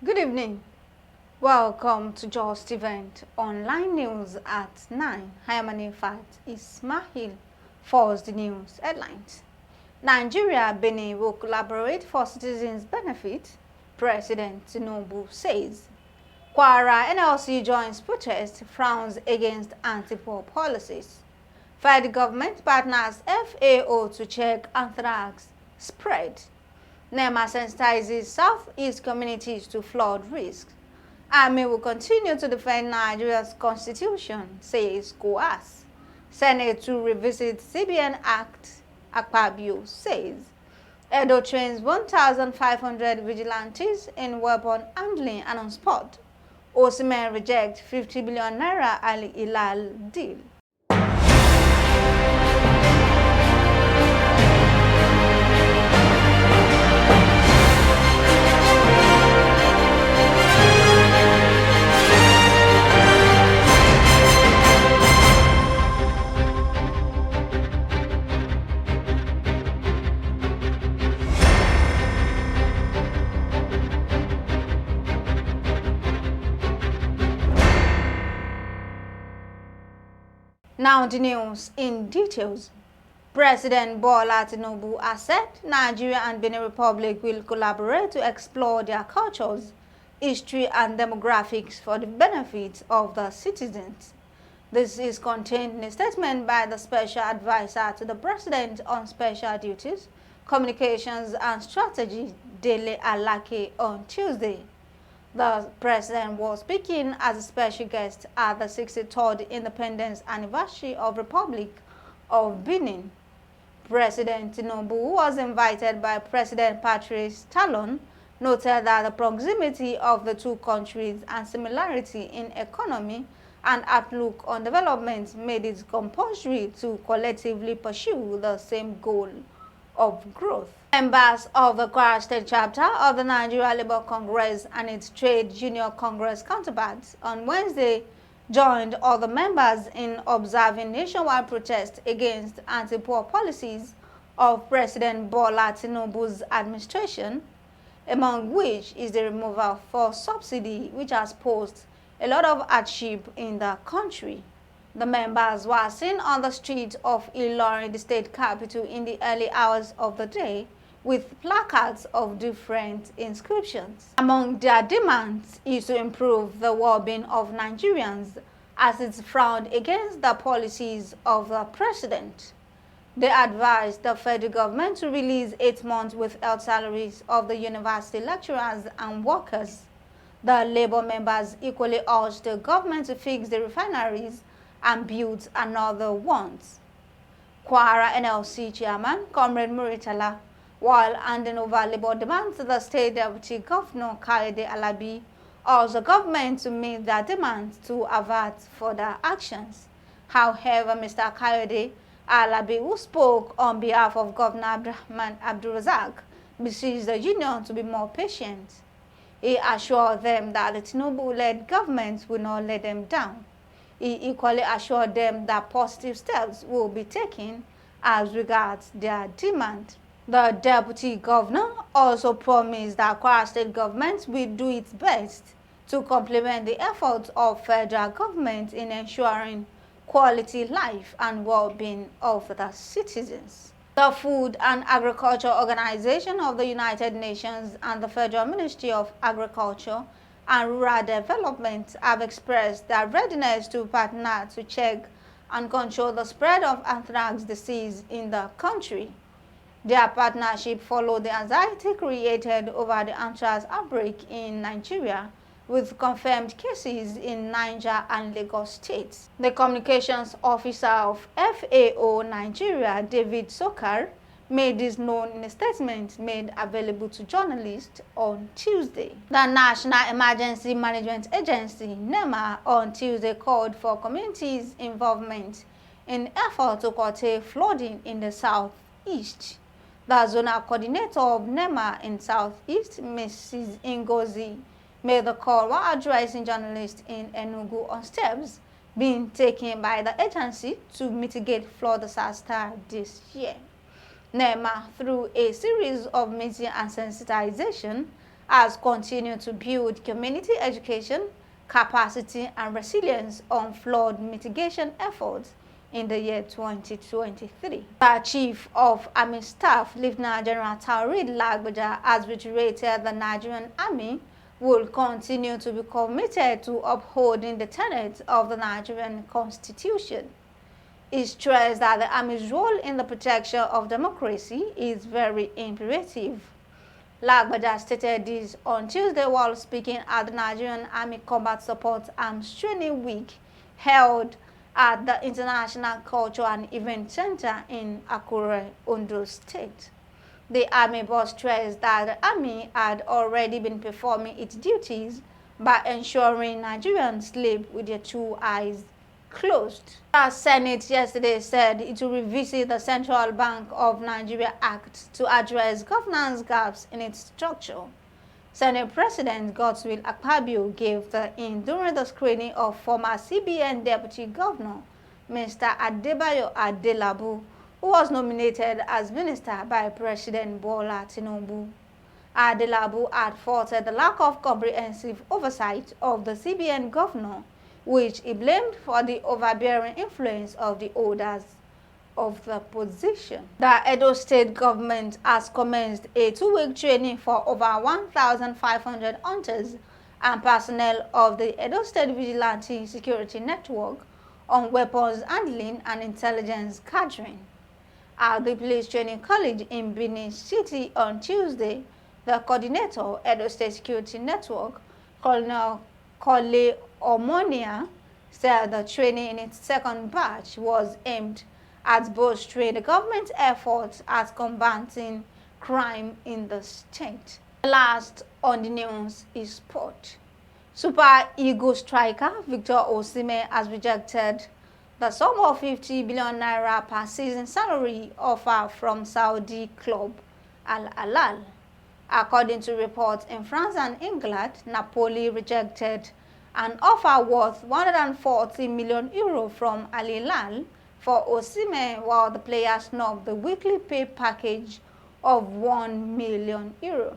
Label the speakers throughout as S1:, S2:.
S1: Good evening. Welcome to Justeventonline News at 9. I am Anifat Ismail. First, the news headlines. Nigeria, Benin will collaborate for citizens' benefit, President Tinubu says. Kwara NLC joins protest, frowns against anti-poor policies. Federal government partners FAO to check anthrax spread. NEMA sensitizes Southeast communities to flood risks. Army will continue to defend Nigeria's constitution, says COAS. Senate to revisit CBN Act, Akpabio says. Edo trains 1,500 vigilantes in weapon handling and on spot. Osimhen rejects N50bn Al-Hilal deal. Now the news in details. President Bola Tinubu has said Nigeria and Benin Republic will collaborate to explore their cultures, history and demographics for the benefit of the citizens. This is contained in a statement by the Special Advisor to the President on Special Duties, Communications and Strategy, Dele Alake, on Tuesday. The president was speaking as a special guest at the 63rd Independence Anniversary of Republic of Benin. President Tinubu, who was invited by President Patrice Talon, noted that the proximity of the two countries and similarity in economy and outlook on development made it compulsory to collectively pursue the same goal of growth. Members of the Kwara State chapter of the Nigeria Labour Congress and its Trade Union Congress counterparts on Wednesday joined other members in observing nationwide protests against anti-poor policies of President Bola Tinubu's administration, among which is the removal for subsidy, which has posed a lot of hardship in the country. The members were seen on the streets of Ilorin, the state capital, in the early hours of the day, with placards of different inscriptions. Among their demands is to improve the well-being of Nigerians, as it's frowned against the policies of the president. They advised the federal government to release 8 months with health salaries of the university lecturers and workers. The Labour members equally urged the government to fix the refineries and build another ones. Kwara NLC Chairman Comrade Muritala, while handing over Labour demands to the State Deputy Governor Kayode Alabi, urged the government to meet their demands to avert further actions. However, Mr. Kayode Alabi, who spoke on behalf of Governor Abdurrahman Abdulrazak, beseeched the union to be more patient. He assured them that the Tinubu-led government will not let them down. He equally assured them that positive steps will be taken as regards their demand. The deputy governor also promised that Kwara State government will do its best to complement the efforts of federal government in ensuring quality life and well-being of the citizens. The Food and Agriculture Organization of the United Nations and the Federal Ministry of Agriculture and Rural Development have expressed their readiness to partner to check and control the spread of anthrax disease in the country. Their partnership followed the anxiety created over the anthrax outbreak in Nigeria, with confirmed cases in Niger and Lagos states. The communications officer of FAO Nigeria, David Sokar, made this known in a statement made available to journalists on Tuesday. The National Emergency Management Agency, NEMA, on Tuesday called for communities' involvement in effort to curtail flooding in the southeast. The zonal coordinator of NEMA in Southeast, Mrs. Ngozi, made the call while addressing journalists in Enugu on steps being taken by the agency to mitigate flood disaster this year. NEMA, through a series of meetings and sensitization, has continued to build community education, capacity, and resilience on flood mitigation efforts in the year 2023. The Chief of Army Staff, Lieutenant General Taurid Lagbaja, has reiterated the Nigerian Army will continue to be committed to upholding the tenets of the Nigerian Constitution. He stressed that the Army's role in the protection of democracy is very imperative. Lagbaja stated this on Tuesday while speaking at the Nigerian Army Combat Support Arms Training Week held at the International Culture and Event Center in Akure, Ondo State. The Army boss stressed that the Army had already been performing its duties by ensuring Nigerians sleep with their two eyes closed. The Senate yesterday said it will revisit the Central Bank of Nigeria Act to address governance gaps in its structure. Senate President Godswill Akpabio gave the in during the screening of former CBN Deputy Governor Mr. Akpabio Adelabu, who was nominated as minister by President Bola Tinubu. Adelabu had faulted the lack of comprehensive oversight of the CBN governor, which he blamed for the overbearing influence of the holders of the position. The Edo State government has commenced a 2-week training for over 1,500 hunters and personnel of the Edo State Vigilante Security Network on weapons handling and intelligence gathering. At the Police Training College in Benin City on Tuesday, the coordinator, Edo State Security Network, Colonel Kole Omonia, said the training in its second batch was aimed at bolstering the government's efforts at combating crime in the state. Last on the news is sport. Super Eagle striker Victor Osimhen has rejected the sum of 50 billion naira per season salary offer from Saudi club Al-Hilal. According to reports in France and England, Napoli rejected an offer worth 140 million euro from Al-Hilal for Osimhen, while the player snubbed the weekly pay package of 1 million euro.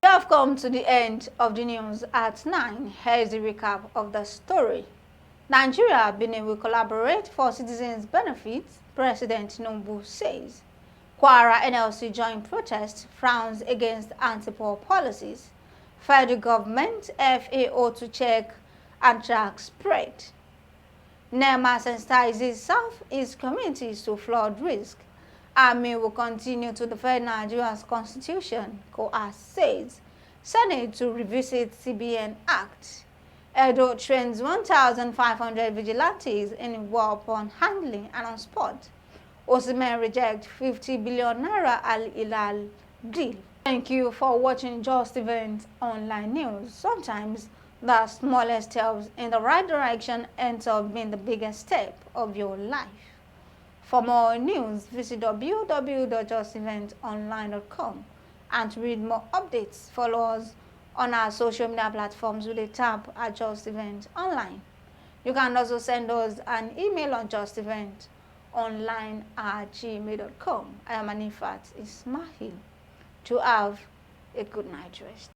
S1: We have come to the end of the news at 9. Here's the recap of the story. Nigeria, Benin will collaborate for citizens' benefits, President Tinubu says. Kwara NLC joint protest frowns against anti-poor policies. Federal government FAO to check anthrax spread. NEMA sensitizes Southeast communities to flood risk. Army will continue to defend Nigeria's constitution, COAS says. Senate to revisit CBN Act. Edo trains 1,500 vigilantes in weapon handling and on spot. Osimhen rejects 50 billion naira Al-Hilal deal. Thank you for watching Justeventonline news. Sometimes the smallest steps in the right direction ends up being the biggest step of your life. For more news, visit www.justeventonline.com, and to read more updates, follow us on our social media platforms with a tab at Justeventonline. You can also send us an email on justeventonline@gmail.com. I am Anifat Ismail. To have a good night rest.